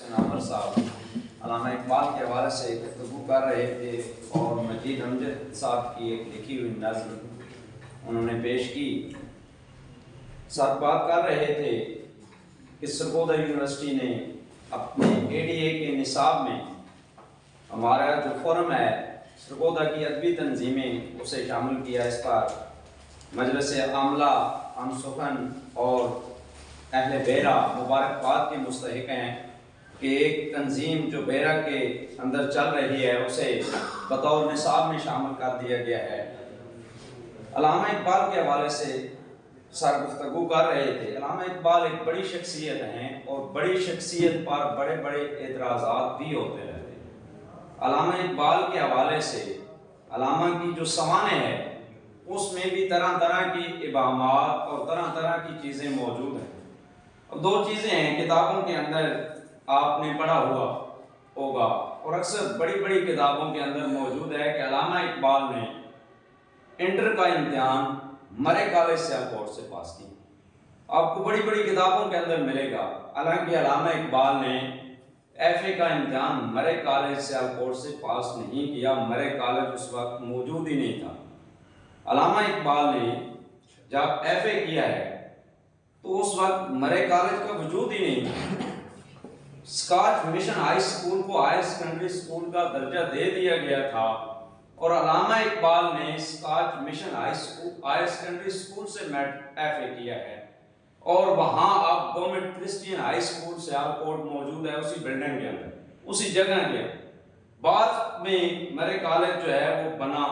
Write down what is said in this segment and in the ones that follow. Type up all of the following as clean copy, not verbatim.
حسین عامر صاحب علامہ اقبال کے حوالے سے گفتگو کر رہے تھے اور مجید امجد صاحب کی ایک لکھی ہوئی نظم انہوں نے پیش کی۔ سر بات کر رہے تھے کہ سرگودا یونیورسٹی نے اپنے ADA کے نصاب میں ہمارا جو فورم ہے سرگودا کی ادبی تنظیمیں اسے شامل کیا۔ اس پر مجلس عاملہ، ہم سخن اور اہل بیرا مبارکباد کے مستحق ہیں کہ ایک تنظیم جو بیرا کے اندر چل رہی ہے اسے بطور نصاب میں شامل کر دیا گیا ہے۔ علامہ اقبال کے حوالے سے سر گفتگو کر رہے تھے۔ علامہ اقبال ایک بڑی شخصیت ہیں اور بڑی شخصیت پر بڑے بڑے اعتراضات بھی ہوتے رہتے ہیں۔ علامہ اقبال کے حوالے سے علامہ کی جو سوانح ہے اس میں بھی طرح طرح کی ابہامات اور طرح طرح کی چیزیں موجود ہیں۔ اب دو چیزیں ہیں کتابوں کے اندر آپ نے پڑھا ہوا ہوگا اور اکثر بڑی بڑی کتابوں کے اندر موجود ہے کہ علامہ اقبال نے انٹر کا امتحان مرے کالج سیالکوٹ سے پاس کی۔ آپ کو بڑی بڑی کتابوں کے اندر ملے گا، حالانکہ علامہ اقبال نے FA کا امتحان مرے کالج سیالکوٹ سے پاس نہیں کیا۔ مرے کالج اس وقت موجود ہی نہیں تھا۔ علامہ اقبال نے جب FA کیا ہے تو اس وقت مرے کالج کا وجود ہی نہیں تھا۔ اسکاچ مشن ہائی اسکول کو ہائی سیکنڈری اسکول کا درجہ دے دیا گیا تھا اور علامہ اقبال نے scotch mission high secondary school سے FA کیا ہے اور وہاں اب government Christian high school Sialkot موجود ہے، اسی بلڈنگ کے اندر، اسی جگہ کے۔ بعد میں مرے کالج جو ہے وہ بنا،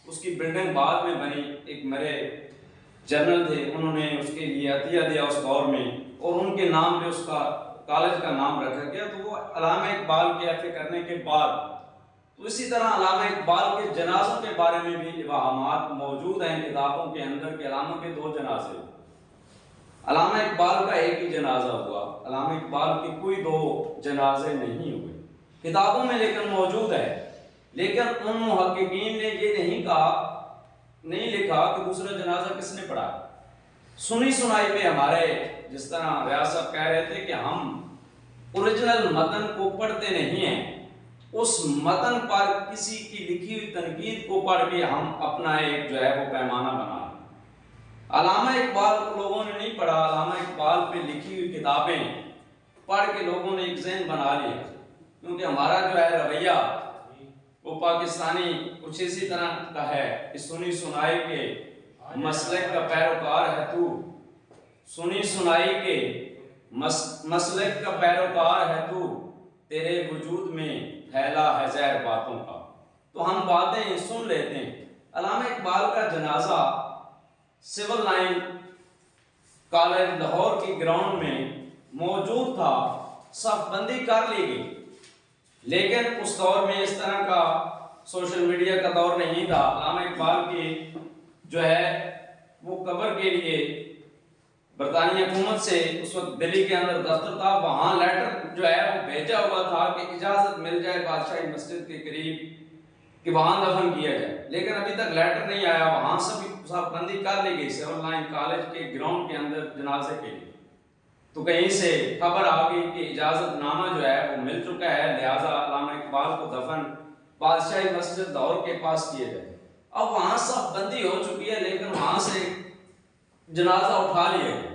اس کی بلڈنگ بعد میں بنی۔ ایک مرے جنرل تھے، انہوں نے اس کے لیے عطیہ دیا اس دور میں اور ان کے نام پہ اس کا کالج کا نام رکھا گیا۔ تو وہ علامہ اقبال کے FA کرنے کے بعد، تو اسی طرح علامہ اقبال کے جنازوں کے بارے میں بھی ابہامات موجود ہیں کتابوں کے اندر کہ علامہ کے 2 جنازے ہوئے۔ علامہ اقبال کا ایک ہی جنازہ ہوا، علامہ اقبال کے کوئی 2 جنازے نہیں ہوئے۔ کتابوں میں لیکن موجود ہے، لیکن ان محققین نے یہ نہیں لکھا کہ دوسرا جنازہ کس نے پڑھا۔ سنی سنائی پہ ہمارے، جس طرح ریاض صاحب کہہ رہے تھے کہ ہم اوریجنل متن کو پڑھتے نہیں ہیں، اس متن پر کسی کی لکھی ہوئی تنقید کو پڑھ کے ہم اپنا ایک جو ہے وہ پیمانہ بنا لیں۔ علامہ اقبال کو لوگوں نے نہیں پڑھا، علامہ اقبال پہ لکھی ہوئی کتابیں پڑھ کے لوگوں نے ایک ذہن بنا لیا، کیونکہ ہمارا جو ہے رویہ وہ پاکستانی کچھ اسی طرح کا ہے کہ سنی سنائی کے مسلک کا پیروکار ہے تو، سنی سنائی کے مسلک کا پیروکار ہے تو، تیرے وجود میں پھیلا ہے زہر باتوں کا۔ تو ہم باتیں سن لیتے ہیں۔ علامہ اقبال کا جنازہ سول لائن کالج لاہور کی گراؤنڈ میں موجود تھا، صف بندی کر لی گئی، لیکن اس دور میں اس طرح کا سوشل میڈیا کا دور نہیں تھا۔ علامہ اقبال کی جو ہے وہ قبر کے لیے برطانوی حکومت سے اس وقت دلی کے اندر دفتر تھا، وہاں لیٹر جو ہے وہ بھیجا ہوا تھا کہ اجازت مل جائے بادشاہی مسجد کے قریب کہ وہاں دفن کیا جائے، لیکن ابھی تک لیٹر نہیں آیا۔ وہاں سبھی صف بندی کر لی گئی سول لائن کالج کے گراؤنڈ کے اندر جنازے کے لیے۔ تو کہیں سے خبر آ گئی کہ اجازت نامہ جو ہے وہ مل چکا ہے، لہٰذا علامہ اقبال کو دفن بادشاہی مسجد لاہور کے پاس کیے جائے۔ اب وہاں صف بندی ہو چکی ہے، لیکن وہاں سے جنازہ اٹھا لیا گیا،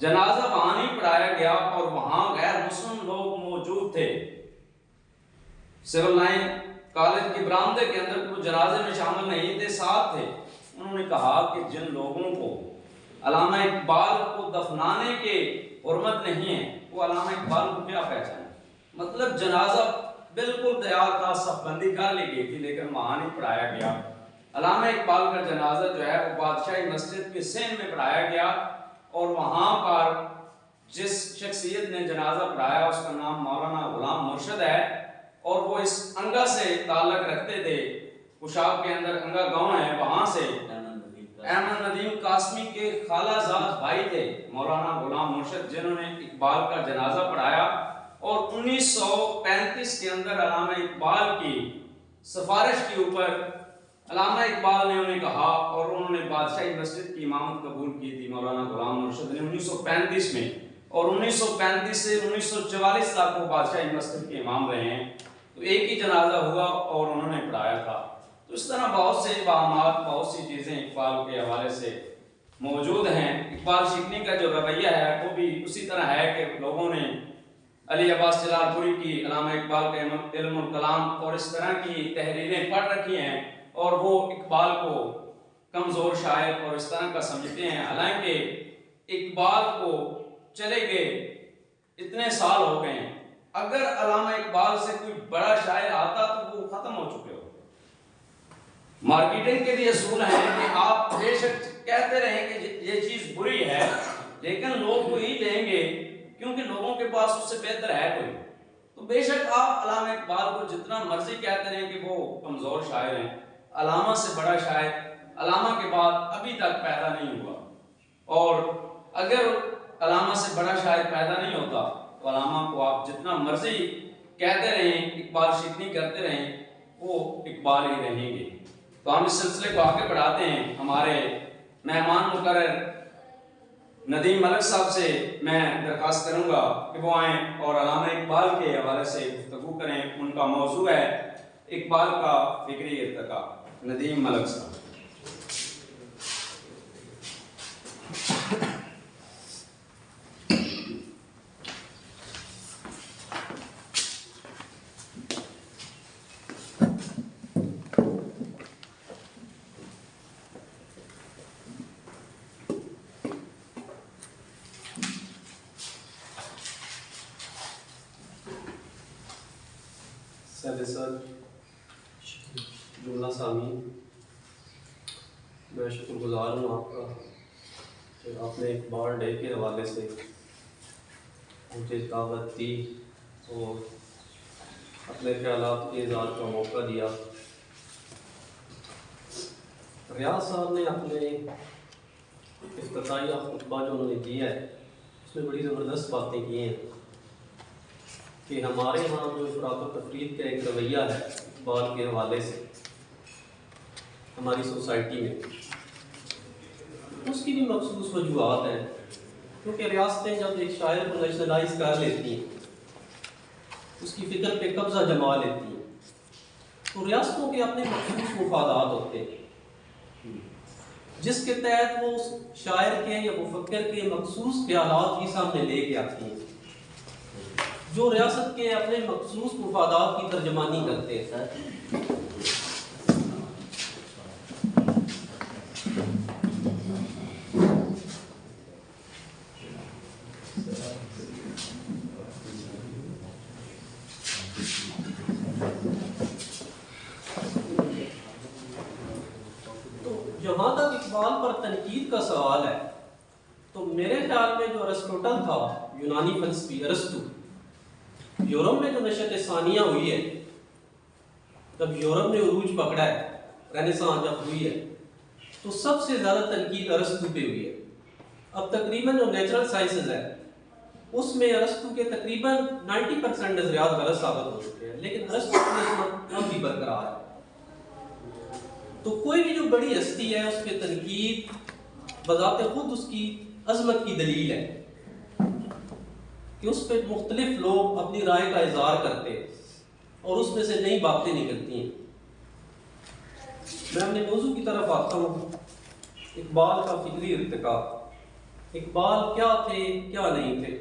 جنازہ وہاں نہیں پڑھایا گیا اور وہاں غیر مسلم لوگ موجود تھے۔ سول لائن کالج کے برآمدے کے اندر کوئی جنازے میں شامل نہیں تھے، ساتھ تھے۔ انہوں نے کہا کہ جن لوگوں کو علامہ اقبال کو دفنانے کے حرمت نہیں ہے وہ علامہ اقبال کو کیا پہچانے۔ مطلب جنازہ بالکل تیار تھا، صف بندی کر لی گئی تھی، لیکن وہاں نہیں پڑھایا گیا۔ علامہ اقبال کا جنازہ جو ہے وہ بادشاہی مسجد کے سین میں پڑھایا گیا اور وہاں پر جس شخصیت نے جنازہ پڑھایا اس کا نام مولانا غلام مرشد ہے اور وہ اس انگا سے تعلق رکھتے تھے۔ پشاور کے اندر انگا گاؤں ہے، وہاں سے احمد ندیم قاسمی کے خالہ زاد بھائی تھے مولانا غلام مرشد، جنہوں نے اقبال کا جنازہ پڑھایا اور 1935 کے اندر علامہ اقبال کی سفارش کے اوپر علامہ اقبال نے انہیں کہا اور انہوں نے بادشاہی مسجد کی امامت قبول کی تھی مولانا غلام مرشد نے 1935 میں، اور 1935 سے 1944 تک وہ بادشاہی مسجد کے امام رہے ہیں. تو ایک ہی جنازہ ہوا اور انہوں نے پڑھایا تھا. تو اس طرح بہت سے ابہامات، بہت سی چیزیں اقبال کے حوالے سے موجود ہیں. اقبال شکنی کا جو رویہ ہے وہ بھی اسی طرح ہے کہ لوگوں نے علی عباس جلال پوری کی، علامہ اقبال کے علم الکلام اور اس طرح کی تحریریں پڑھ رکھی ہیں اور وہ اقبال کو کمزور شاعر اور اس طرح کا سمجھتے ہیں. حالانکہ اقبال کو چلے گئے اتنے سال ہو گئے ہیں، اگر علامہ اقبال سے کوئی بڑا شاعر آتا تو وہ ختم ہو چکے ہو. مارکیٹنگ کے بھی اصول ہیں کہ آپ بے شک کہتے رہیں کہ یہ چیز بری ہے، لیکن لوگ وہی لیں گے کیونکہ لوگوں کے پاس اس سے بہتر ہے کوئی. تو بے شک آپ علامہ اقبال کو جتنا مرضی کہتے رہیں کہ وہ کمزور شاعر ہیں، علامہ سے بڑا شاعر علامہ کے بعد ابھی تک پیدا نہیں ہوا. اور اگر علامہ سے بڑا شاعر پیدا نہیں ہوتا تو علامہ کو آپ جتنا مرضی کہتے رہیں، اقبال شکنی کرتے رہیں، وہ اقبال ہی رہیں گے. تو ہم اس سلسلے کو آگے بڑھاتے ہیں. ہمارے مہمان مقرر ندیم ملک صاحب سے میں درخواست کروں گا کہ وہ آئیں اور علامہ اقبال کے حوالے سے گفتگو کریں. ان کا موضوع ہے اقبال کا فکری ارتقاء. ندیم ملک صاحب. جملہ سامعین، میں شکر گزار ہوں آپ کا کہ آپ نے اقبال ڈے کے حوالے سے مجھے دعوت دی اور اپنے خیالات کے اظہار کا موقع دیا. ریاض صاحب نے اپنے افتتاحیہ خطبہ جو انہوں نے دیا ہے اس میں بڑی زبردست باتیں کی ہیں کہ ہمارے یہاں جو افراط و تفریط کا ایک رویہ ہے اقبال کے حوالے سے ہماری سوسائٹی میں، اس کی بھی مخصوص وجوہات ہیں. کیونکہ ریاستیں جب ایک شاعر کو نیشنلائز کر لیتی ہیں، اس کی فکر پہ قبضہ جما لیتی ہیں، تو ریاستوں کے اپنے مخصوص مفادات ہوتے ہیں جس کے تحت وہ اس شاعر کے یا مفکر کے مخصوص خیالات ہی سامنے لے کے آتی ہیں جو ریاست کے اپنے مخصوص مفادات کی ترجمانی کرتے ہیں. تو جہاں تک اقبال پر تنقید کا سوال ہے تو میرے خیال میں جو ارسطوٹل تھا، یونانی فلسفی ارسطو، یورپ میں جو نشأت ثانیہ ہوئی ہے، جب یورپ نے عروج پکڑا ہے، رینیسانس جب ہوئی ہے، تو سب سے زیادہ تنقید ارسطو پہ ہوئی ہے. اب تقریباً جو نیچرل سائنسز ہے اس میں ارسطو کے تقریباً 90% نظریات غلط ثابت ہو چکے ہیں، لیکن ارسطو کی نسبت اب بھی برقرار ہے. تو کوئی بھی جو بڑی ہستی ہے اس پہ تنقید بذات خود اس کی عظمت کی دلیل ہے کہ اس پہ مختلف لوگ اپنی رائے کا اظہار کرتے ہیں اور اس میں سے نئی باتیں نکلتی ہیں. میں اپنے موضوع کی طرف آتا ہوں. اقبال کا فکری ارتقاء. اقبال کیا تھے، کیا نہیں تھے،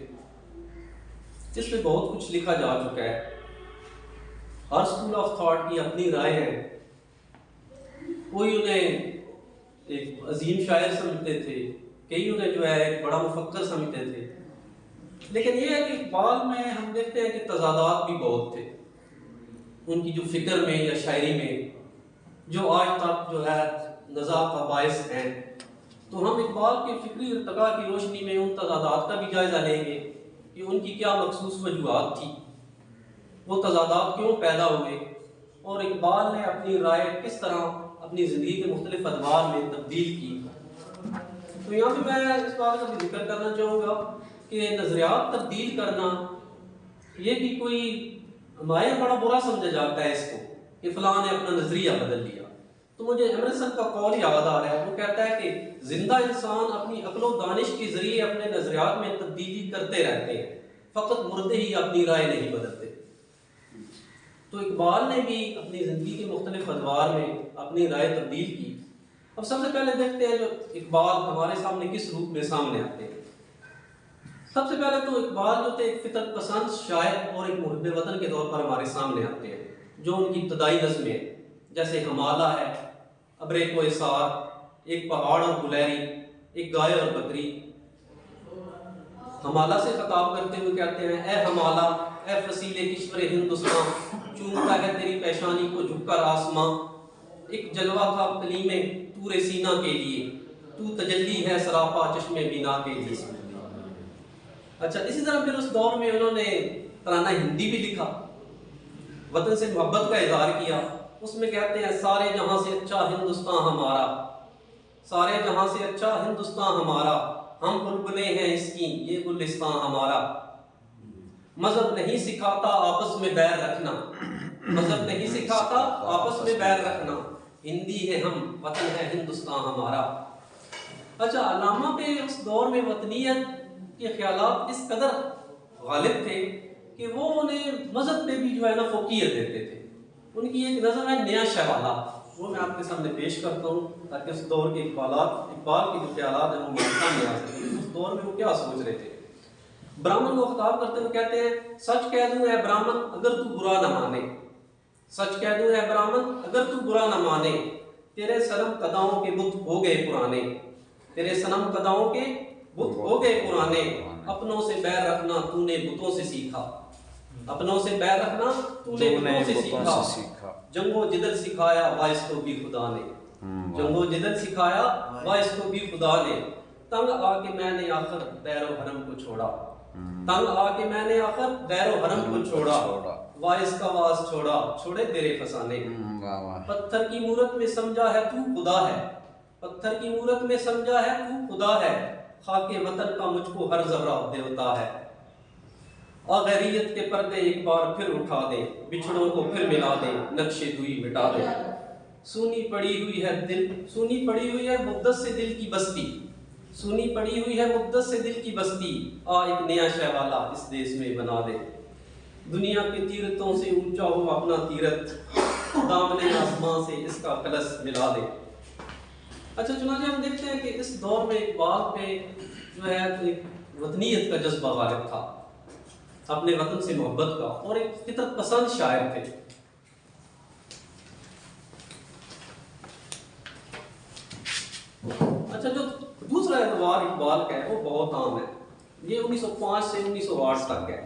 اس پہ بہت کچھ لکھا جا چکا ہے. ہر اسکول آف تھاٹ کی اپنی رائے ہے. کوئی انہیں ایک عظیم شاعر سمجھتے تھے، کئی انہیں جو ہے ایک بڑا مفکر سمجھتے تھے. لیکن یہ ہے کہ اقبال میں ہم دیکھتے ہیں کہ تضادات بھی بہت تھے ان کی جو فکر میں یا شاعری میں، جو آج تک جو ہے نزاع کا باعث ہیں. تو ہم اقبال کے فکری ارتقاء کی روشنی میں ان تضادات کا بھی جائزہ لیں گے کہ ان کی کیا مخصوص وجوہات تھی، وہ تضادات کیوں پیدا ہوئے، اور اقبال نے اپنی رائے کس طرح اپنی زندگی کے مختلف ادوار میں تبدیل کی. تو یہاں پہ میں اس بات کا بھی ذکر کرنا چاہوں گا کہ نظریات تبدیل کرنا یہ بھی کوئی ہمارے بڑا برا سمجھا جاتا ہے اس کو کہ فلاں نے اپنا نظریہ بدل لیا. تو مجھے ایمرسن کا قول یاد آ رہا ہے، وہ کہتا ہے کہ زندہ انسان اپنی عقل و دانش کے ذریعے اپنے نظریات میں تبدیلی کرتے رہتے ہیں، فقط مردے ہی اپنی رائے نہیں بدلتے۔ تو اقبال نے بھی اپنی زندگی کے مختلف ادوار میں اپنی رائے تبدیل کی۔ اب سب سے پہلے دیکھتے ہیں جو اقبال ہمارے سامنے کس روپ میں سامنے آتے ہیں۔ سب سے پہلے تو اقبال جو تھے ایک فطرت پسند شاعر اور ایک محب وطن کے طور پر ہمارے سامنے آتے ہیں۔ جو ان کی ابتدائی نظمیں جیسے ہمالہ ہے، ابر کو اثار، ایک پہاڑ اور گلیری، ایک گائے اور بکری۔ ہمالہ سے خطاب کرتے ہوئے کہتے ہیں، اے ہمالہ، اے فصیل کشور ہندوستان، چومتا ہے تیری پیشانی کو جھک کر آسماں، ایک جلوہ تھا کلیم طور سینہ کے لیے، تو تجلی ہے سراپا چشم بینا کے لیے۔ اچھا، اسی طرح پھر اس دور میں انہوں نے ترانہ ہندی بھی لکھا، وطن سے محبت کا اظہار کیا۔ اس میں کہتے ہیں، سارے جہاں سے اچھا ہندوستان ہمارا، سارے جہاں سے اچھا ہندوستان ہمارا، ہم بلبلیں ہیں اس کی یہ گلستان ہمارا۔ مذہب نہیں سکھاتا آپس میں بیر رکھنا، مذہب نہیں سکھاتا آپس میں بیر رکھنا، ہندی ہے ہم، وطن ہے ہندوستان ہمارا۔ اچھا، علامہ پہ اس دور میں وطنیت کے خیالات اس قدر غالب تھے کہ وہ انہیں مذہب پہ بھی جو ہے نا فوقیت دیتے تھے۔ ان کی ایک نظم ہے نیا شہوالہ، وہ میں آپ کے سامنے پیش کرتا ہوں تاکہ اس دور کے اقبال کے جو خیالات ہیں وہ میرے سامنے آ سکیں، اس دور میں وہ کیا سوچ رہے تھے۔ براہمن کو خطاب کرتے ہوئے کہتے ہیں، سچ کہہ دوں اے براہمن اگر تو برا نہ مانے، سچ کہہ دوں اے براہمن اگر تو برا نہ مانے، تیرے صنم قداؤں کے بت ہو گئے پرانے، تیرے صنم قداؤں کے بت ہو گئے پرانے، اپنوں سے بیر رکھنا تو نے بتوں سے سیکھا، اپنوں سے بیر رکھنا تو نے بتوں سے سیکھا، جنگ و جدل سکھایا باعث کو بھی خدا نے، جنگ و جدل سکھایا باعث کو بھی خدا نے، تنگ آ کے میں نے آخر دیر و حرم کو چھوڑا، تنگ آ کے میں نے آخر دیر و حرم کو چھوڑا، واعظ کا واز چھوڑا چھوڑے تیرے فسانے، پتھر کی مورت میں سمجھا ہے تو خدا ہے، پتھر کی مورت میں سمجھا ہے تو خدا ہے، خاک وطن کا مجھ کو ہر ذرہ دیوتا ہے، غیریت کے پردے ایک بار پھر اٹھا دیں، بچھڑوں کو پھر ملا دیں، نقش دوئی مٹا دیں، سونی پڑی ہوئی ہے دل، سونی پڑی ہوئی ہے مقدس سے دل کی بستی، سونی پڑی ہوئی ہے مقدس سے دل کی بستی، آ ایک نیا شہوالہ اس دیس میں بنا دے، دنیا کے تیرتوں سے اونچا ہو اپنا تیرت، دامن آسمان سے اس کا کلس ملا دے۔ اچھا، چنانچہ ہم دیکھتے ہیں کہ اس دور میں اقبال پہ جو ہے ایک وطنیت کا جذبہ غالب تھا، اپنے وطن سے محبت کا، اور ایک فطرت پسند شاعر تھے۔ اچھا، جو دوسرا اعتبار اقبال کا ہے وہ بہت عام ہے، یہ 1905 سے 1908 تک ہے،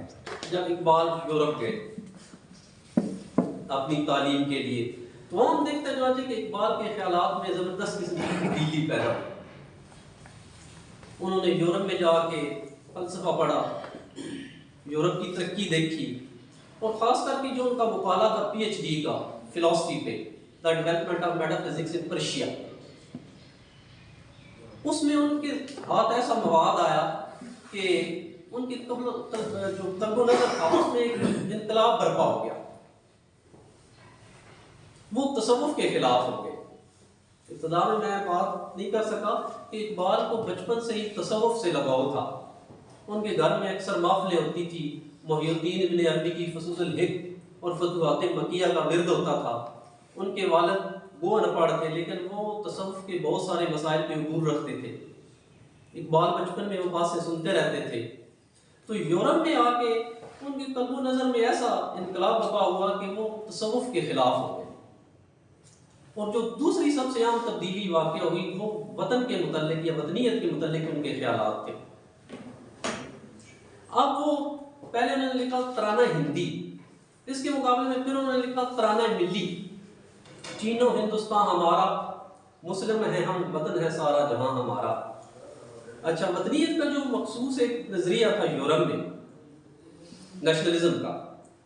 جب اقبال یورپ گئے اپنی تعلیم کے لیے۔ تو ہم دیکھتے ہیں کہ اقبال کے خیالات میں زبردست قسم کی تبدیلی پیدا ہوئی۔ انہوں نے یورپ میں جا کے فلسفہ پڑھا، یورپ کی ترقی دیکھی، اور خاص کر کے جو ان کا مقالہ تھا پی ایچ ڈی کا فلسفی پہ، the development of metaphysics in Persia, اس میں ان کے ہاتھ ایسا مواد آیا کہ ان کی جو قلب و نظر تھا اس میں ایک انقلاب برپا ہو گیا، وہ تصوف کے خلاف ہو گئے۔ ابتدا میں بات نہیں کر سکا کہ اقبال کو بچپن سے ہی تصوف سے لگاؤ تھا۔ ان کے گھر میں اکثر محفلیں ہوتی تھی، محی الدین ابن عربی کی فصوص الحق اور فتوحات مکیہ کا ورد ہوتا تھا۔ ان کے والد وہ ان پڑھ تھے لیکن وہ تصوف کے بہت سارے مسائل پہ عبور رکھتے تھے۔ اقبال بچپن میں وہ باتیں سنتے رہتے تھے، تو یورپ میں آ کے ان کے قلب و نظر میں ایسا انقلاب برپا ہوا کہ وہ تصوف کے خلاف ہو گئے۔ اور جو دوسری سب سے عام تبدیلی واقع ہوئی وہ وطن کے متعلق یا وطنیت کے متعلق ان کے خیالات تھے۔ اب وہ پہلے انہوں نے لکھا ترانہ ہندی، اس کے مقابلے میں پھر انہوں نے لکھا ترانہ ملی، چینو ہندوستان ہمارا، مسلم ہے ہم، وطن ہے سارا جہاں ہمارا۔ اچھا، وطنیت کا جو مخصوص ایک نظریہ تھا یورپ میں نیشنلزم کا،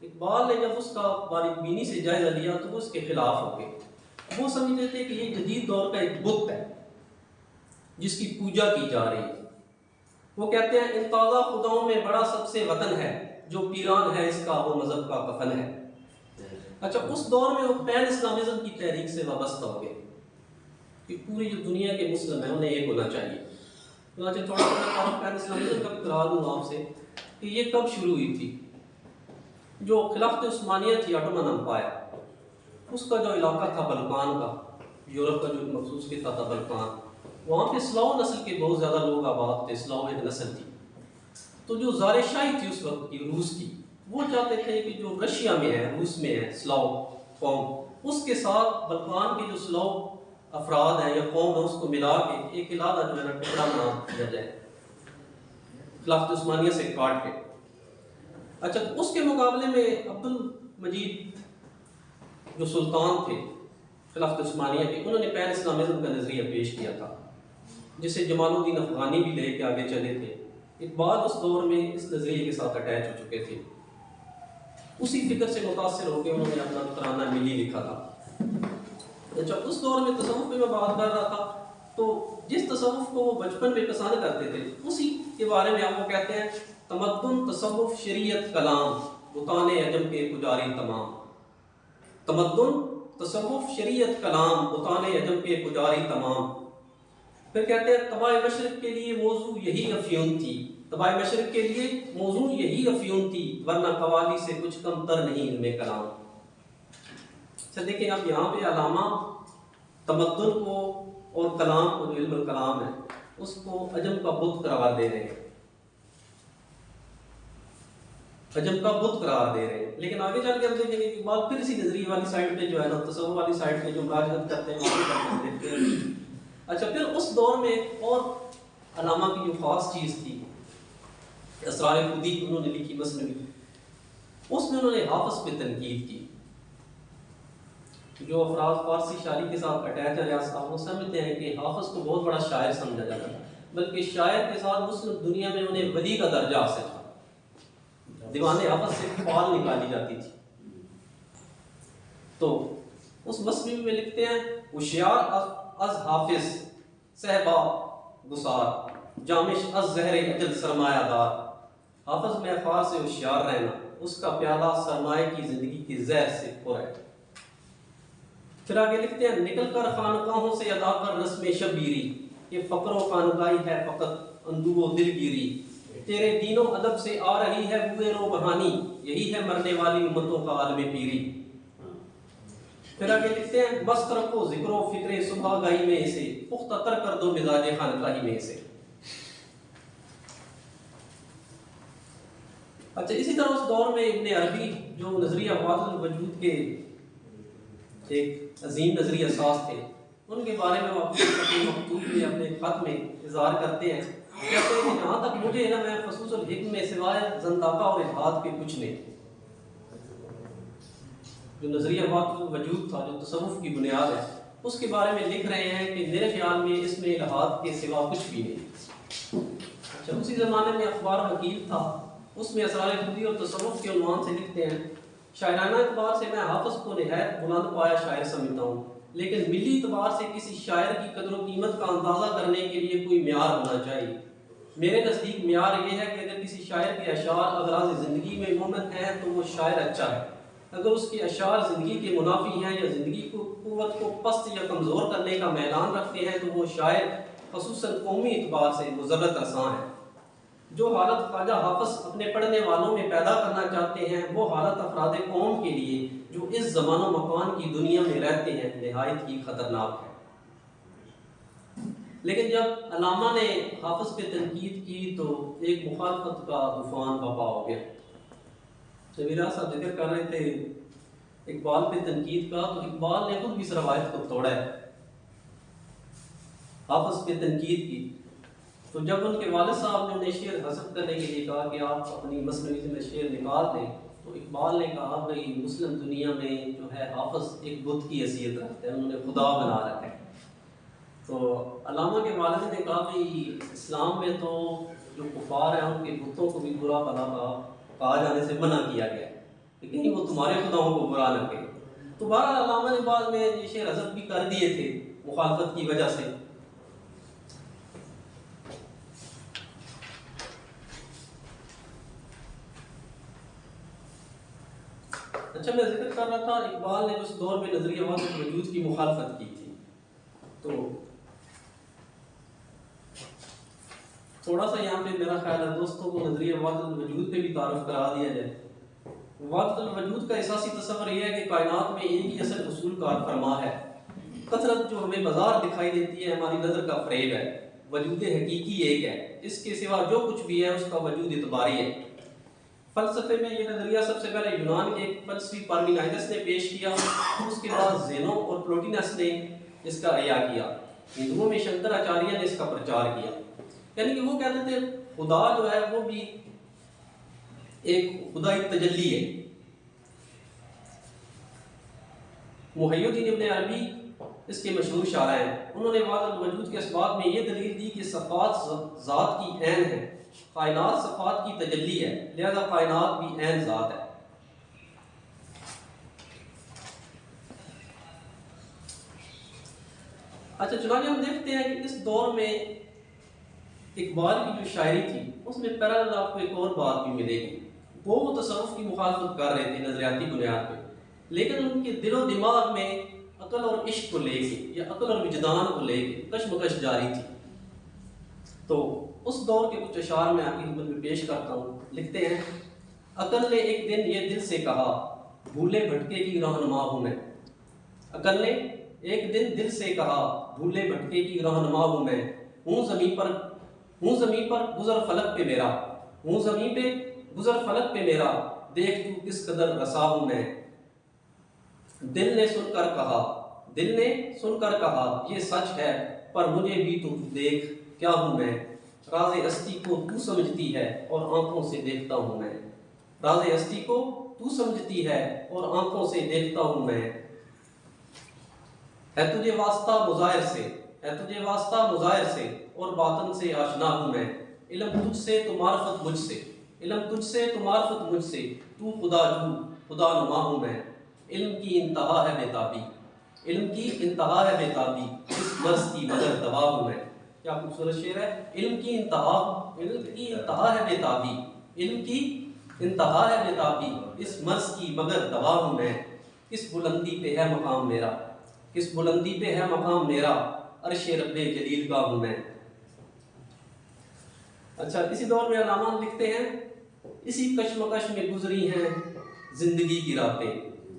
اقبال نے جب اس کا باریک بینی سے جائزہ لیا تو وہ اس کے خلاف ہو گئے۔ وہ سمجھتے تھے کہ یہ جدید دور کا ایک بت ہے جس کی پوجا کی جا رہی ہے۔ وہ کہتے ہیں، ان تازہ خداؤں میں بڑا سب سے وطن ہے، جو پیران ہے اس کا وہ مذہب کا کفن ہے۔ اچھا، اس دور میں وہ پین اسلامزم کی تحریک سے وابستہ ہو گئے، کہ پوری جو دنیا کے مسلم ہیں انہیں ایک ہونا چاہیے. چنانچہ تھوڑا تعارف پین اسلامزم کا بھی کرا دوں آپ سے کہ یہ کب شروع ہوئی تھی. جو خلافت عثمانیہ تھی آٹومن امپائر، اس کا جو علاقہ تھا بلقان کا، یورپ کا جو مخصوص خطہ تھا بلقان، وہاں پہ سلاؤ نسل کے بہت زیادہ لوگ آباد تھے. سلاؤ ایک نسل تھی. تو جو زار شاہی تھی اس وقت کی روس کی، وہ چاہتے تھے کہ جو رشیا میں ہے، روس میں ہے سلاؤ قوم، اس کے ساتھ بلقان کے جو سلاؤ افراد ہیں یا قوم ہے اس کو ملا کے ایک علاقہ جو ہے نا ٹکڑا بنا دیا جائے خلافت عثمانیہ سے کاٹ کے. اچھا، تو اس کے مقابلے میں عبد المجید جو سلطان تھے خلافت عثمانیہ کے، انہوں نے پین اسلامزم کا نظریہ پیش کیا تھا، جسے جمال الدین افغانی بھی لے کے آگے چلے تھے. اقبال اس دور میں اس نظریے کے ساتھ اٹیچ ہو چکے تھے. اسی فکر سے متاثر ہو کے انہوں نے اپنا ترانہ ملی لکھا تھا. جب اس دور میں تصوف پہ میں بات کر رہا تھا، تو جس تصوف کو وہ بچپن میں پسند کرتے تھے اسی کے بارے میں آپ وہ کہتے ہیں: تمدن تصوف شریعت کلام بتان عجم کے پجاری تمام. تمدن تصوف شریعت کلام بتان عجم کے پجاری تمام. پھر کہتے ہیں طبع مشرق کے لیے موضوع یہی افیون تھی. طبع مشرق کے لیے موضوع یہی افیون تھی، ورنہ قوالی سے کچھ کم تر نہیں علم کلام. اچھا دیکھیں آپ یہاں پہ علامہ تمدن کو اور کلام کو، جو علم الکلام ہے، اس کو عجم کا بت قرار دے رہے ہیں، عجم کا بت قرار دے رہے ہیں. لیکن آگے چل کے ہم دیکھیں گے کہ اقبال پھر اسی نظریے والی سائڈ پہ جو ہے نا، تصوف والی سائڈ پہ جو مراجعت کرتے ہیں وہاں پہ دیکھتے ہیں. اچھا، پھر اس دور میں اور علامہ کی جو خاص چیز تھی، اسرار خودی انہوں نے لکھی مثنوی، اس میں انہوں نے حافظ پہ تنقید کی. جو افراد فارسی شاعری کے ساتھ اٹیچ ہیں وہ سمجھتے ہیں کہ حافظ کو بہت بڑا شاعر سمجھا جاتا ہے، بلکہ شاعر کے ساتھ مسلم دنیا میں انہیں ولی کا درجہ حاصل تھا. دیوان حافظ سے فال نکالی جاتی تھی. تو اس مثنوی میں لکھتے ہیں: ہوشیار از حافظ صحبا گسار، جامش از زہر اجل سرمایہ دار. حافظ میں خار سے ہوشیار رہنا، اس کا پیالہ سرمایہ کی زندگی کی زہر سے پر ہے. پھر آگے لکھتے ہیں: نکل کر خانقاہوں سے ادا کر رسم شبیری، یہ فقر و خانقاہی ہے فقط اندو و دلگیری. تیرے دین و ادب سے آ رہی ہے بوئے رو بہانی، یہی ہے مرنے والی امتوں کا عالم پیری. پھر آگے لکھتے ہیں: مست رکھو ذکر و فکر صبح گاہی میں اسے، پختہ تر کر دو مزاج خانقاہی میں اسے. اچھا، اسی طرح اس دور میں ابن عربی جو نظریہ وحدت الوجود کے ایک عظیم نظریہ ساز تھے، ان کے بارے میں وہ اپنے مکتوب میں اپنے خط میں اظہار کرتے ہیں. کہتے ہیں کہ جہاں تک مجھے نا، میں خصوص الحکم میں سوائے زنداقہ اور الحاد کے کچھ نہیں. جو نظریہ وحدت الوجود تھا، جو تصوف کی بنیاد ہے، اس کے بارے میں لکھ رہے ہیں کہ میرے خیال میں اس میں الحاد کے سوا کچھ بھی نہیں. اچھا، اسی زمانے میں اخبار وکیل تھا، اس میں اسرار خودی اور تصوف کے عنوان سے لکھتے ہیں: شاعرانہ اعتبار سے میں حافظ کو نہایت بلند پایا شاعر سمجھتا ہوں، لیکن ملی اعتبار سے کسی شاعر کی قدر و قیمت کا اندازہ کرنے کے لیے کوئی معیار ہونا چاہیے. میرے نزدیک معیار یہ ہے کہ اگر کسی شاعر کے اشعار اغراض زندگی میں مومن ہیں تو وہ شاعر اچھا ہے. اگر اس کے اشعار زندگی کے منافی ہیں یا زندگی کو قوت کو پست یا کمزور کرنے کا میلان رکھتے ہیں تو وہ شاعر خصوصاً قومی اعتبار سے مضرت رساں ہے. جو حالت خواجہ حافظ اپنے پڑھنے والوں میں پیدا کرنا چاہتے ہیں، وہ حالت افراد قوم کے لیے جو اس زمان و مکان کی دنیا میں رہتے ہیں نہایت ہی خطرناک ہے. لیکن جب علامہ نے حافظ پہ تنقید کی تو ایک مخالفت کا طوفان برپا ہو گیا. شبیرہ صاحب ذکر کر رہے تھے اقبال پہ تنقید کا، تو اقبال نے خود بھی اس روایت کو توڑا ہے، حافظ پہ تنقید کی. تو جب ان کے والد صاحب نے انہیں شعر حذف کرنے کے لیے کہا کہ آپ اپنی مثنوی میں شعر نکال دیں، تو اقبال نے کہا بھائی مسلم دنیا میں جو ہے حافظ ایک بت کی حیثیت رکھتے ہیں، انہوں نے خدا بنا رکھا ہے. تو علامہ کے والد نے کہا کہ اسلام میں تو جو کفار ہیں ان کے بتوں کو بھی برا بلا کہا جانے سے منع کیا گیا ہے کہ کہیں وہ تمہارے خداؤں کو برا نہ کہے. تو بہرحال علامہ نے بعد میں یہ شعر حذف بھی کر دیے تھے مخالفت کی وجہ سے. اچھا، میں ذکر کر رہا تھا اقبال نے اس دور میں نظریہ وحدت الوجود کی مخالفت کی تھی. تو تھوڑا سا یہاں پہ میرا خیال ہے دوستوں کو نظریہ وحدت الوجود پہ بھی تعارف کرا دیا جائے۔ وحدت الوجود کا اساسی تصور یہ ہے کہ کائنات میں ایک ہی اصل اصول کار فرما ہے۔ کثرت جو ہمیں بازار دکھائی دیتی ہے ہماری نظر کا فریب ہے، وجود حقیقی ایک ہے، اس کے سوا جو کچھ بھی ہے اس کا وجود اعتباری ہے۔ فلسفے میں یہ نظریہ سب سے پہلے یونان کے ایک فلسفی پارمینائدس نے پیش کیا، اس کے بعد زینو اور پلوٹینس نے اس کا احیا کیا، ہندوؤں میں شنکراچاریہ نے اس کا پرچار کیا۔ یعنی کہ وہ کہتے تھے خدا جو ہے وہ بھی ایک خدائی تجلی ہے۔ محی الدین ابن عربی اس کے مشہور شاعر ہیں، انہوں نے وحدت الوجود کے اسباب میں یہ دلیل دی کہ صفات ذات کی عین ہے، کائنات صفات کی تجلی ہے، لہذا کائنات بھی عین ذات ہے۔ اچھا چنانچہ ہم دیکھتے ہیں کہ اس دور میں اقبال کی جو شاعری تھی اس میں پیرالل آپ کو ایک اور بات بھی ملے گی۔ وہ تصوف کی مخالفت کر رہے تھے نظریاتی بنیاد پہ، لیکن ان کے دل و دماغ میں عقل اور عشق کو لے کے یا عقل اور وجدان کو لے کے کشمکش جاری تھی۔ تو اس دور کے کچھ اشعار میں آپ کی خدمت میں پیش کرتا ہوں۔ لکھتے ہیں، عقل نے ایک دن یہ دل سے کہا، بھولے بھٹکے کی رہنما ہوں میں۔ عقل نے ایک دن دل سے کہا، بھولے بھٹکے کی رہنما ہوں میں، ہوں زمین پر گزر فلک پہ میرا، ہوں زمین پہ گزر فلک پہ میرا، دیکھ تو کس قدر رسا ہوں میں۔ دل نے سن کر کہا یہ سچ ہے، پر مجھے بھی تو دیکھ کیا ہوں میں، راز ہستی کو تو سمجھتی ہے اور آنکھوں سے دیکھتا ہوں میں، راز ہستی کو تو سمجھتی ہے اور آنکھوں سے دیکھتا ہوں میں۔ ہے تجھے واسطہ مظاہر سے اور باطن سے آشنا ہوں میں، علم تجھ سے تو معرفت مجھ سے، تو خدا نما ہوں میں۔ علم کی انتہا ہے بےتابی، اس مرض کی مگر دوا ہوں میں۔ کیا خوبصورت شعر ہے۔ علم کی انتہا ہے بےتابی، اس مرض کی مگر دوا ہوں میں۔ کس بلندی پہ ہے مقام میرا، عرش رب جلیل کا ہوں میں۔ اچھا اسی دور میں علامہ لکھتے ہیں، اسی کشمکش میں گزری ہیں زندگی کی راتیں،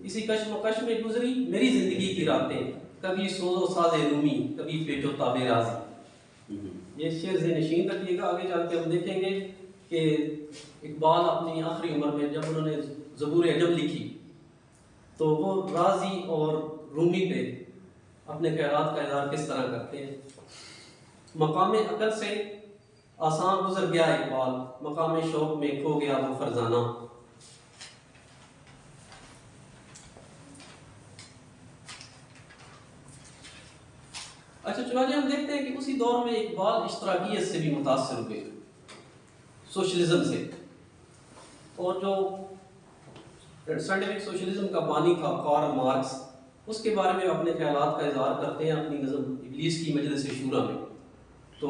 اسی کشمکش میں گزری میری زندگی کی راتیں، کبھی سوز و ساز رومی، کبھی پیچ و تاب رازی۔ یہ شعر ذہن نشین رکھیے گا، آگے چل کے ہم دیکھیں گے کہ اقبال اپنی آخری عمر میں جب انہوں نے زبور عجم لکھی تو وہ رازی اور رومی پہ اپنے خیالات کا اظہار کس طرح کرتے ہیں۔ مقام عقل سے آسان گزر گیا اقبال، مقام شوق میں کھو گیا وہ فرزانہ۔ اچھا چنانچہ ہم دیکھتے ہیں کہ اسی دور میں اقبال اشتراکیت سے بھی متاثر ہوئے، سوشلزم سے، اور جو سائنٹیفک سوشلزم کا بانی تھا کارل مارکس، اس کے بارے میں اپنے خیالات کا اظہار کرتے ہیں اپنی نظم ابلیس کی مجلس شورا میں۔ تو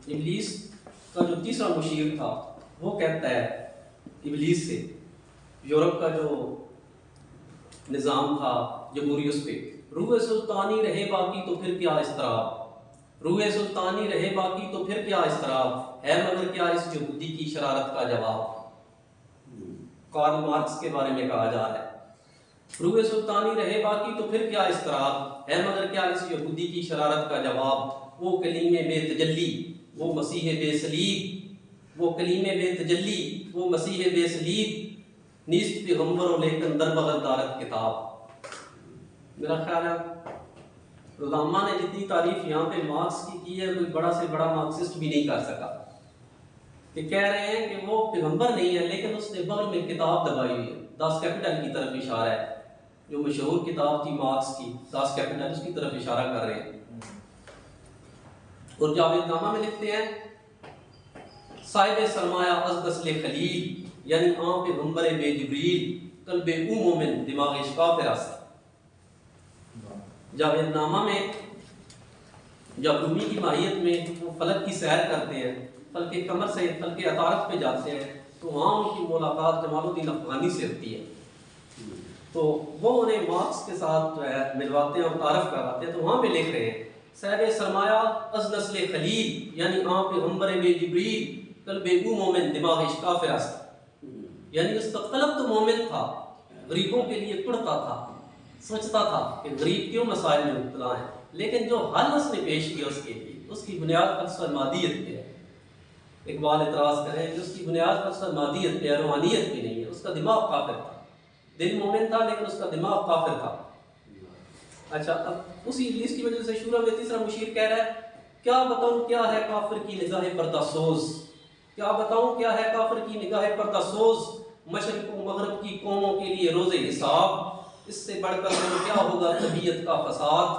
ابلیس کا جو تیسرا مشیر تھا وہ کہتا ہے ابلیس سے، یورپ کا جو نظام تھا جمہوری، اس پہ روح سلطانی رہے باقی تو پھر کیا اضطراب، روح سلطانی رہے باقی تو پھر کیا اضطراب، ہے مگر کیا اس یہودی کی شرارت کا جواب۔ کارل مارکس کے بارے میں کہا جا رہا ہے، روح سلطانی رہے باقی تو پھر کیا اضطراب، ہے مگر کیا اس یہودی کی شرارت کا جواب۔ وہ کلیم بے تجلی وہ مسیح بے صلیب، وہ کلیم بے تجلی وہ مسیح بے صلیب، نیست پیغمبر و لیکن در بغل دارت کتاب۔ میرا خیال ہے علامہ نے جتنی تعریف یہاں پہ مارکس کی ہے کوئی بڑا سے بڑا مارکسسٹ بھی نہیں کر سکا، کہ کہہ رہے ہیں کہ وہ پیغمبر نہیں ہے لیکن اس نے بغل میں کتاب دبائی ہوئی ہے۔ داس کیپٹل کی طرف اشارہ ہے، جو مشہور کتاب تھی مارکس کی داس کیپٹل، اس کی طرف اشارہ کر رہے ہیں۔ اور جاوید نامہ میں لکھتے ہیں، صاحب سرمایہ از نسل خلیل، یعنی آن پیغمبر بے جبریل، قلب او مومن دماغ اشقا فراست۔ جاوید نامہ میں جب رومی کی ماہیت میں وہ فلک کی سیر کرتے ہیں، فلک قمر سے فلک عطارد پہ جاتے ہیں، تو وہاں ان کی ملاقات جمال الدین افغانی سے ہوتی ہے، تو وہ انہیں مارکس کے ساتھ جو ہے ملواتے ہیں اور تعارف کرواتے ہیں۔ تو وہاں پہ لکھ رہے ہیں صاحب سرمایہ از نسل خلیل یعنی آپ پیغمبر بے جبریل قلب او مومن دماغ کافر است، یعنی اس کا قلب تو مومن تھا، غریبوں کے لیے پڑھتا تھا، سوچتا تھا کہ غریب کیوں مسائل میں مبتلا ہیں، لیکن جو حل اس نے پیش کیا اس کے لیے اس کی بنیاد فلسفہ مادیت پہ ہے۔ اقبال اعتراض کریں کہ اس کی بنیاد فلسفہ مادیت پہ ہے، روحانیت پہ نہیں ہے، اس کا دماغ کافر تھا، دل مومن تھا لیکن اس کا دماغ کافر تھا۔ اچھا، اب اسی اس کی وجہ سے شورا میں تیسرا مشیر کہہ رہا ہے کیا بتاؤں کیا ہے کافر کی نگاہ پردہ سوز، کیا بتاؤں کیا ہے کافر کی نگاہ پردہ سوز، مشرق و مغرب کی قوموں کے لیے روز حساب، اس سے بڑھ کر اور کیا ہوگا طبیعت کا فساد،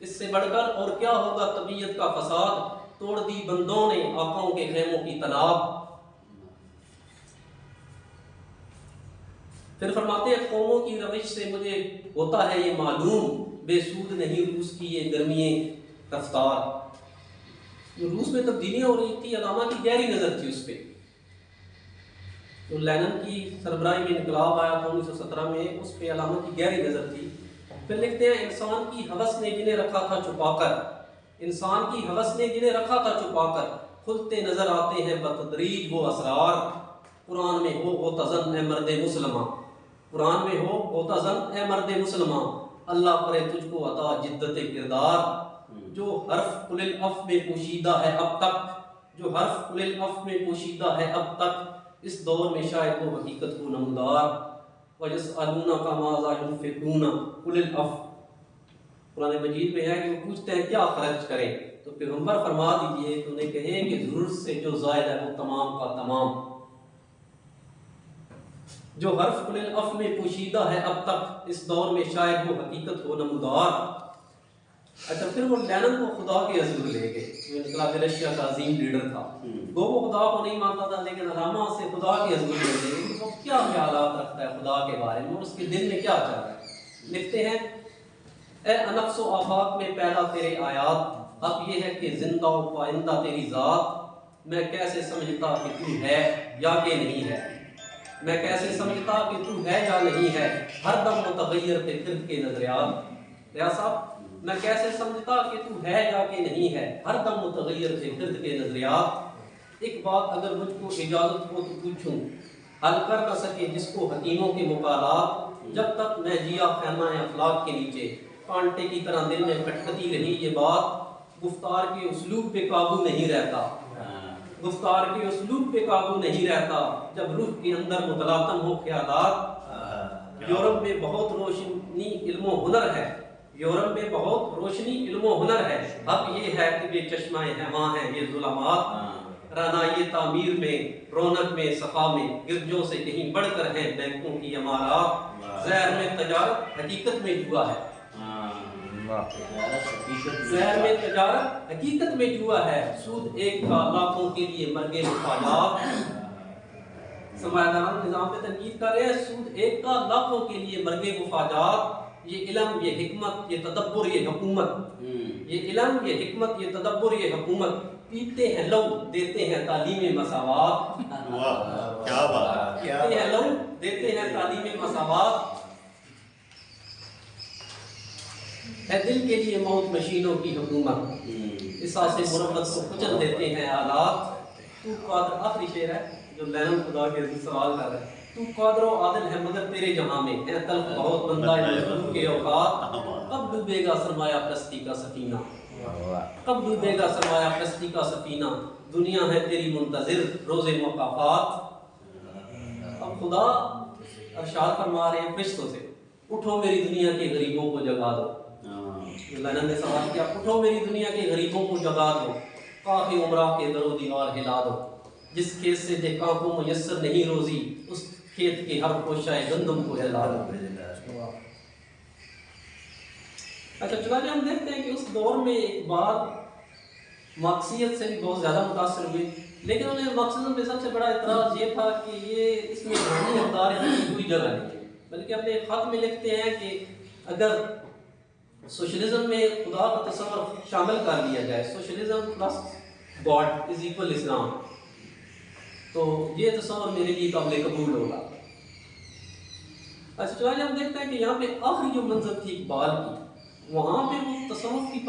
اس سے بڑھ کر اور کیا ہوگا طبیعت کا فساد، توڑ دی بندوں نے آقاؤں کے خیموں کی تناب۔ پھر فرماتے ہیں قوموں کی روش سے مجھے ہوتا ہے یہ معلوم، بے سود نہیں روس کی یہ گرمی رفتار۔ جو روس میں تبدیلیاں ہو رہی تھی، علامہ کی گہری نظر تھی اس پہ۔ جو لینن کی سربراہی میں انقلاب آیا تھا 1917 میں، اس پہ علامہ کی گہری نظر تھی۔ پھر لکھتے ہیں انسان کی ہوس نے جنہیں رکھا تھا چھپا کر، انسان کی ہوس نے جنہیں رکھا تھا چھپا کر، کھلتے نظر آتے ہیں بتدریج وہ اسرار۔ قرآن میں ہو غوطہ اے مرد مسلماں، قرآن میں ہو غوطہ اے مرد مسلماں، اللہ کرے تجھ کو عطا جدت کردار۔ جو حرف قل الف میں پوشیدہ ہے اب تک، جو حرف قل الف میں پوشیدہ ہے اب تک، اس دور میں شاید وہ حقیقت کو نمودار۔ وَيَسْأَلُونَكَ مَاذَا يُنْفِقُونَ قُلِ الْعَفْوَ، قرآن مجید میں ہے کہ وہ پوچھتے ہیں کیا خرچ کریں، تو پیغمبر فرما دیجئے کہ انہیں کہیں کہ ضرورت سے جو زائد ہے وہ تمام کا تمام۔ جو حرف قل الف میں پوشیدہ ہے اب تک، اس دور میں شاید وہ حقیقت ہو نمودار۔ اچھا، پھر وہ لینن کو خدا کے حضور لے گئے، جو انقلاب رشیا کا عظیم لیڈر تھا۔ وہ خدا کو نہیں مانتا تھا لیکن علامہ سے خدا کے حضور لے گئے کہ وہ کیا خیالات رکھتا ہے خدا کے بارے میں اور اس کے دل میں کیا چل رہا ہے۔ لکھتے ہیں اے انفس و آفاق میں پیدا تیرے آیات، اب یہ ہے کہ زندہ و پائندہ تیری ذات، میں کیسے سمجھتا کہ تو ہے یا کہ نہیں ہے، میں کیسے سمجھتا کہ تو ہے یا نہیں ہے، ہر دم متغیر تھے فرد کے نظریات۔ ریا صاحب، میں کیسے سمجھتا کہ تو ہے یا کہ نہیں ہے، ہر دم متغیر تھے فرد کے نظریات۔ ایک بات اگر مجھ کو اجازت ہو تو پوچھوں، حل کر نہ سکے جس کو حکیموں کے مقالات، جب تک میں جیا خیمہ افلاک کے نیچے، کانٹے کی طرح دل میں کھٹکتی رہی یہ بات، گفتار کے اسلوب پہ قابو نہیں رہتا، گفتار کے اسلوب پہ قابو نہیں رہتا، جب روح کے اندر متلاطم ہو خیالات۔ یورپ میں بہت روشنی علم و ہنر ہے، یورپ میں بہت روشنی علم و ہنر ہے، اب یہ ہے کہ بے چشمہ ہماں ہیں یہ ظلمات، رانائی تعمیر میں رونق میں صفا میں، گرجوں سے کہیں بڑھ کر ہیں بینکوں کی عمارات۔ زہر میں تجارت حقیقت میں جوا ہے، زہر میں تجارت حقیقت میں جوا ہے، سود ایک کا لاکھوں کے لیے مرگے مفادات۔ سرمایہ داران نظام پہ تنقید کر رہے ہیں، سود ایک کا لاکھوں کے لیے مرگے مفادات۔ یہ علم، یہ حکمت، یہ تدبر، یہ حکومت، یہ علم، یہ حکمت، یہ تدبر، یہ حکومت، پیتے ہیں لو دیتے ہیں تعلیم مساوات، کیا بات، پیتے ہیں لو دیتے ہیں تعلیم مساوات، ہے دل کے لیے موت مشینوں کی حکومت، احساس مربت کو کچل دیتے ہیں آلات۔ تو قادر، آخری شعر ہے جو لینن خدا کے سوال کر رہا ہے، تو قادر و عادل ہے مگر تیرے جہاں میں ہے تلخ بہت بندہ مظلوم کے اوقات۔ کب ڈوبے گا سرمایہ پرستی کا سفینہ، کب ڈوبے گا سرمایہ پرستی کا سفینہ، دنیا ہے تیری منتظر روز مکافات۔ اب خدا ارشاد فرما رہے ہیں فرشتوں سے، اٹھو میری دنیا کے غریبوں کو جگا دو۔ لینن نے سوال کیا، اٹھو میری دنیا کے غریبوں کو جگا دو، کاخ عمرہ کے در و دیوار ہلا دو، جس کھیت سے دہقاں کو میسر نہیں روزی، اس کھیت کے ہر خوشہ گندم کو ہلا دو۔ اچھا، چنانچہ ہم دیکھتے ہیں کہ اس دور میں اقبال مارکسیت سے بھی بہت زیادہ متاثر ہوئے، لیکن انہیں مارکسزم میں سب سے بڑا اعتراض یہ تھا کہ یہ اس میں روحانی اقدار کی کوئی جگہ نہیں ہے، بلکہ اپنے خط میں لکھتے ہیں کہ اگر سوشلزم میں خدا کا تصور شامل کر لیا جائے، socialism plus God is equal Islam, تو یہ تصور میرے لیے قابل قبول ہوگا۔ اچھا، چنانچہ ہم دیکھتے ہیں کہ یہاں پہ آخری جو منزل تھی اقبال کی، وہاں پہ وہ تصوف کی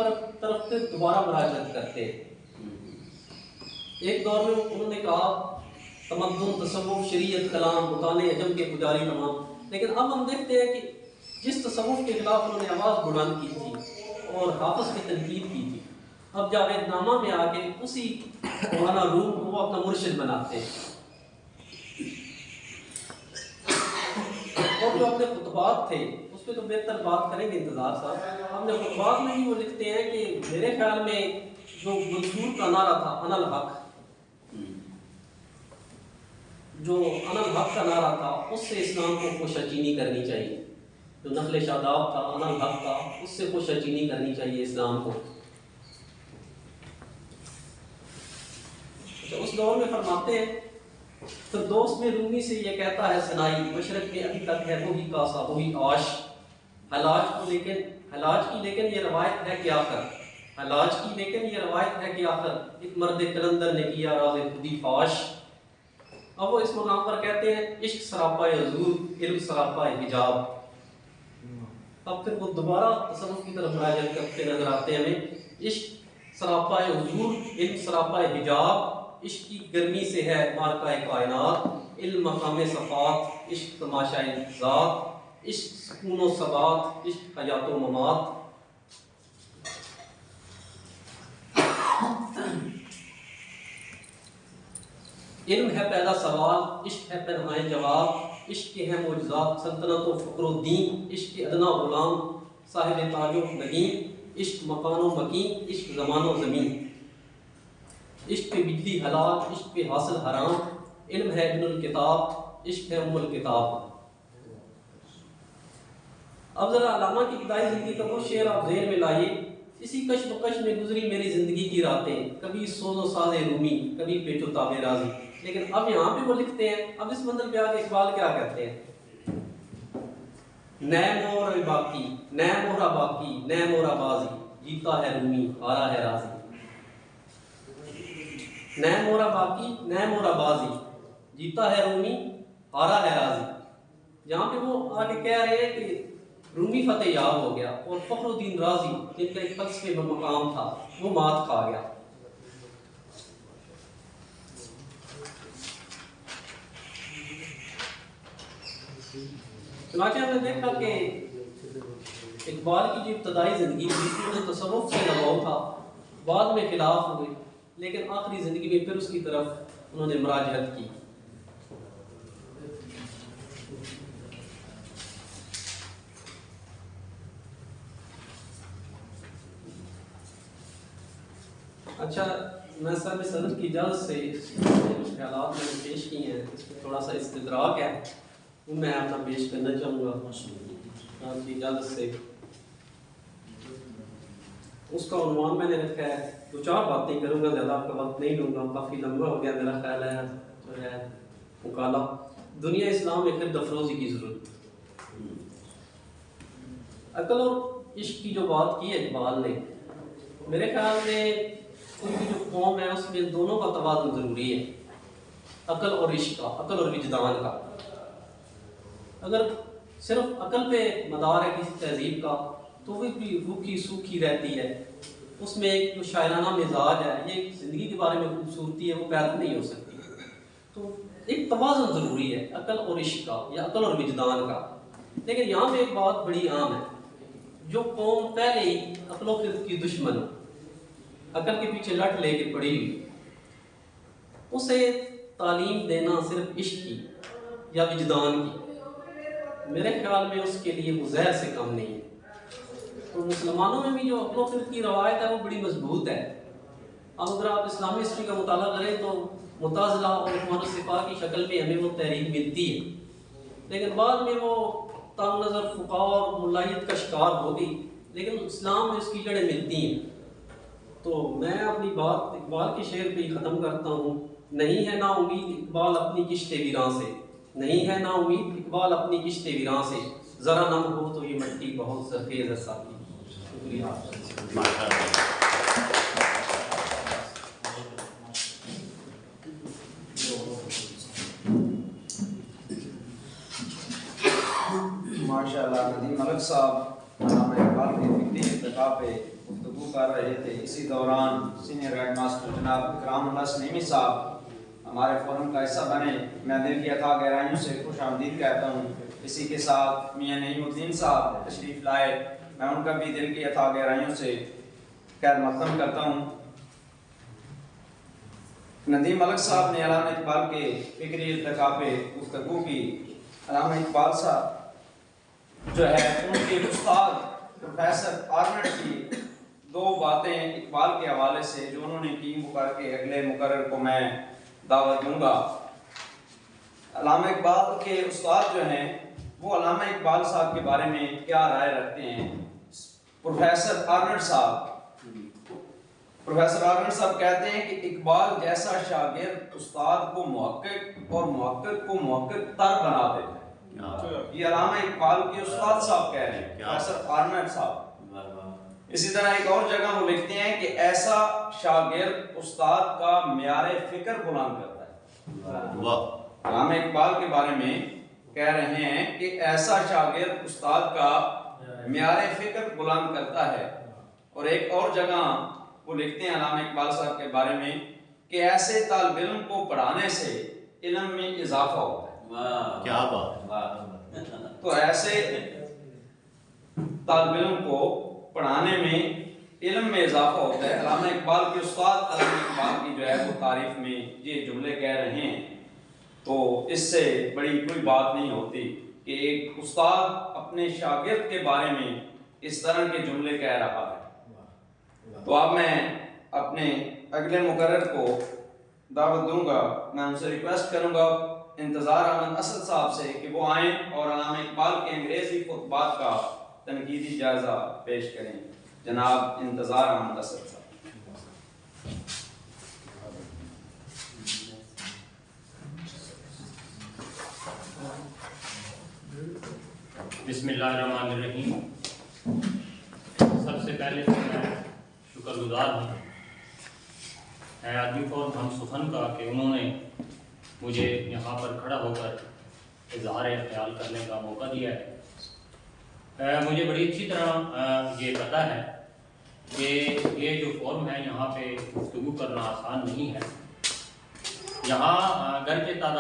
طرف سے دوبارہ مراجعت کرتے ہیں۔ ایک دور میں انہوں نے کہا تمدن، تصوف، شریعت، کلام، مطالعے عجم کے پجاری تمام، لیکن اب ہم دیکھتے ہیں کہ جس تصوف کے خلاف انہوں نے آواز بلند کی تھی اور حافظ کی تنقید کی تھی، اب جاوید نامہ میں آ کے اسی مولانا روم کو وہ اپنا مرشد بناتے ہیں، اور جو اپنے خطبات تھے اس پہ تو بہتر بات کریں گے انتظار صاحب۔ ہم نے خطبات میں بھی وہ لکھتے ہیں کہ میرے خیال میں جو منصور کا نعرہ تھا انا الحق، جو انا الحق کا نعرہ تھا اس سے اسلام کو کوشش چینی کرنی چاہیے، جو نقل شاداب تھا انا الحق تھا اس سے کوشش چینی کرنی چاہیے اسلام کو۔ اس دور میں فرماتے ہیں فردوس میں رومی سے یہ کہتا ہے سنائی، مشرق میں ابھی تک ہے وہی کاسا وہی آش، حلاج کی لیکن یہ روایت ہے کہ آخر، حلاج کی لیکن یہ روایت ہے کہ آخر ایک مرد کلندر نے کیا راز خودی فاش۔ اب وہ اس مقام پر کہتے ہیں عشق سراپا حضور، علم سراپا حجاب۔ اب پھر وہ دوبارہ تصوف کی طرف مراجعت کرتے نظر آتے ہیں ہمیں، عشق سراپا حضور، علم سراپا حجاب، عشق کی گرمی سے ہے مارکہ کائنات، علم مقام صفات، عشق تماشا ذات، عشق سکون و ثبات، عشق حیات و ممات۔ علم ہے پیدا سوال، عشق ہے پنہائے جواب، عشق کے ہیں معجزات، سلطنت و فقر و دین، عشق کے ادنا غلام صاحب تاج و نگین، عشق مکان و مکین، عشق زمان و زمین، عشق پہ بجلی حلال، عشق پہ حاصل حرام، علم ہے ابن الکتاب، عشق ہے ام الکتاب۔ اب ذرا علامہ کی ابتدائی زندگی کا وہ شعر آپ ذہن میں لائیے، اسی کش مکش میں گزری میری زندگی کی راتیں، کبھی سوز و ساز رومی، کبھی پیچ و تاب راضی۔ لیکن اب یہاں پہ وہ لکھتے ہیں، اب اس منزل پہ آگے اقبال کیا کہتے ہیں، نئے مہر باقی، نئے مہرہ باقی، نئے مہرہ بازی، جیتا ہے رومی، ہارا ہے راضی۔ نئے مہرہ باقی، نئے مہرہ بازی، جیتا ہے رومی، ہارا ہے راضی۔ جہاں پہ وہ آگے کہہ رہے ہیں کہ رومی فتح یاب ہو گیا اور فخر الدین رازی جن کا ایک فلسفے میں مقام تھا وہ مات کھا گیا۔ چنانچہ ہم نے دیکھا کہ اقبال کی جو ابتدائی زندگی تھی اس میں تصوف سے لگاؤ تھا، بعد میں خلاف ہوئے، لیکن آخری زندگی میں پھر اس کی طرف انہوں نے مراجعت کی۔ اچھا، میں صاحب صدر کی اجازت سے کچھ خیالات میں نے پیش کیے ہیں، اس میں تھوڑا سا استدراک ہے، وہ میں اپنا پیش کرنا چاہوں گا آپ کی اجازت سے۔ اس کا عنوان میں نے رکھا ہے، دو چار باتیں کروں گا، زیادہ آپ کا وقت نہیں لوں گا، کافی لمبا ہو گیا میرا خیال ہے جو ہے مکالمہ۔ دنیا اسلام میں خرد افروزی کی ضرورت۔ عقل اور عشق کی جو بات کی ہے اقبال نے، میرے خیال میں ان کی جو قوم ہے اس میں دونوں کا توازن ضروری ہے، عقل اور عشق کا، عقل اور وجدان کا۔ اگر صرف عقل پہ مدار ہے کسی تہذیب کا تو وہ بھی روکھی سوکھی رہتی ہے، اس میں ایک جو شاعرانہ مزاج ہے، یہ زندگی کے بارے میں خوبصورتی ہے، وہ پیدا نہیں ہو سکتی۔ تو ایک توازن ضروری ہے عقل اور عشق کا یا عقل اور وجدان کا۔ لیکن یہاں پہ ایک بات بڑی عام ہے، جو قوم پہلے ہی عقل و فطرت کی دشمن، عقل کے پیچھے لٹ لے کے پڑی ہوئی، اسے تعلیم دینا صرف عشق کی یا وجدان کی، میرے خیال میں اس کے لیے وہ زہر سے کم نہیں ہے۔ تو مسلمانوں میں بھی جو عقل و فطرت کی روایت ہے وہ بڑی مضبوط ہے۔ اب اگر آپ اسلامی ہسٹری کا مطالعہ کریں تو معتزلہ اور اخوان الصفا کی شکل میں ہمیں وہ تحریک ملتی ہے، لیکن بعد میں وہ تنگ نظر فقہاء اور ملائیت کا شکار ہو گئی، لیکن اسلام میں اس کی جڑیں ملتی ہیں۔ تو میں اپنی بات اقبال کے شعر پہ ہی ختم کرتا ہوں۔ نہیں ہے نا امید اقبال اپنی کشت ویراں سے، نہیں ہے نا امید اقبال اپنی کشت ویراں سے، ذرا نم ہو تو یہ مٹی بہت زرخیز ہے ساتھی۔ شکریہ۔ ماشاء اللہ ندیم ملک صاحب، علامہ اقبال اعمال کے فکری ارتقاء پہ گفتگو کر رہے تھے۔ اسی دوران سینئر ہیڈ ماسٹر جناب اکرام اللہ سلیمی صاحب ہمارے فورم کا حصہ بنے، میں دل کی اتھا گہرائیوں سے خوش آمدید کہتا ہوں۔ اسی کے ساتھ میاں نعیم الدین صاحب تشریف لائے، میں ان کا بھی دل کی اتھا گہرائیوں سے خیر مقدم کرتا ہوں۔ ندیم ملک صاحب نے علامہ اقبال کے فکری ارتقاء پہ گفتگو کی۔ علامہ اقبال صاحب جو ہے ان کے استاد پروفیسر آرنٹ کی دو باتیں اقبال کے حوالے سے جو انہوں نے کی، وہ کر کے اگلے مقرر کو میں دعوت دوں گا۔ علامہ اقبال کے استاد جو ہیں وہ علامہ اقبال صاحب کے بارے میں کیا رائے رکھتے ہیں۔ پروفیسر آرنٹ صاحب کہتے ہیں کہ اقبال جیسا شاگرد استاد کو محقق اور محقق کو محقق تر بنا دیتا ہے۔ یہ علامہ اقبال کے استاد صاحب کہہ رہے ہیں، پروفیسر آرنٹ صاحب۔ اسی طرح ایک اور جگہ وہ لکھتے ہیں کہ ایسا شاگرد استاد کا معیار فکر بلند کرتا ہے۔ علامہ اقبال کے بارے میں کہہ رہے ہیں کہ ایسا شاگرد استاد کا معیار فکر بلند کرتا ہے۔ اور ایک اور جگہ وہ لکھتے ہیں علامہ اقبال صاحب کے بارے میں کہ ایسے طالب علم کو پڑھانے سے علم میں اضافہ ہوتا ہے۔ کیا بات! تو ایسے طالب علم کو پڑھانے میں علم میں اضافہ ہوتا ہے۔ علامہ اقبال کے استاد علامہ اقبال کی جو ہے وہ تعریف میں یہ جملے کہہ رہے ہیں، تو اس سے بڑی کوئی بات نہیں ہوتی کہ ایک استاد اپنے شاگرد کے بارے میں اس طرح کے جملے کہہ رہا ہے۔ تو اب میں اپنے اگلے مقرر کو دعوت دوں گا، میں ان سے ریکویسٹ کروں گا انتظار احمد اسد صاحب سے کہ وہ آئیں اور علامہ اقبال کے انگریزی خطبات کا تنقیدی جائزہ پیش کریں۔ جناب انتظار احمد اسد صاحب۔ بسم اللہ الرحمن الرحیم۔ سب سے پہلے تو میں شکر گزار ہوں آدمی فورم ہم سخن کا کہ انہوں نے مجھے یہاں پر کھڑا ہو کر اظہار خیال کرنے کا موقع دیا ہے۔ مجھے بڑی اچھی طرح یہ پتہ ہے کہ یہ جو فورم ہے یہاں پہ گفتگو کرنا آسان نہیں ہے۔ یہاں گرچہ تعداد